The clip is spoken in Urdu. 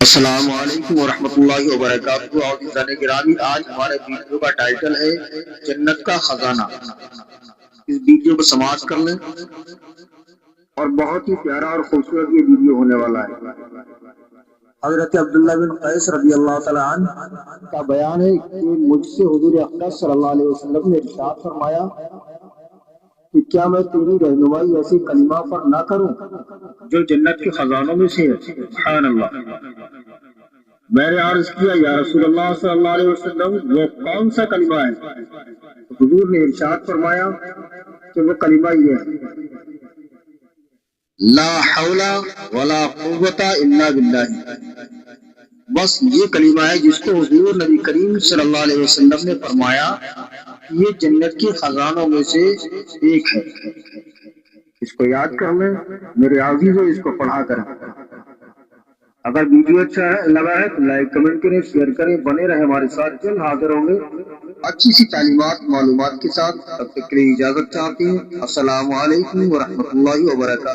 السلام علیکم ورحمۃ اللہ وبرکاتہ اور گرامی، آج ہمارے ویڈیو کا ٹائٹل ہے جنت کا خزانہ۔ اس ویڈیو کو سماعت کر لیں اور بہت ہی پیارا اور خوبصورت یہ ویڈیو ہونے والا ہے۔ حضرت عبداللہ بن قیس رضی اللہ تعالیٰ عنہ کا بیان ہے کہ مجھ سے حضور اقدس صلی اللہ علیہ وسلم نے ارشاد فرمایا کہ کیا میں تیری رہنمائی ایسے کلمہ پر نہ کروں جو جنت کے خزانوں میں سے ہے؟ سبحان اللہ۔ میں نے عرض کیا یا رسول اللہ صلی اللہ علیہ وسلم وہ کون سا کلمہ ہے؟ حضور نے ارشاد فرمایا کہ وہ کلمہ یہ ہے، لا حول ولا قوت الا باللہ۔ بس یہ کلمہ ہے جس کو حضور نبی کریم صلی اللہ علیہ وسلم نے فرمایا یہ جنت کے خزانوں میں سے ایک ہے۔ اس کو یاد کر لیں میرے عزیزو، اس کو پڑھا کریں۔ اگر ویڈیو اچھا لگا ہے تو لائک کمنٹ کریں، شیئر کریں، بنے رہے ہمارے ساتھ، جلد حاضر ہوں گے اچھی سی تعلیمات معلومات کے ساتھ۔ تب تک کے لیے اجازت چاہتے ہیں۔ السلام علیکم ورحمۃ اللہ وبرکاتہ۔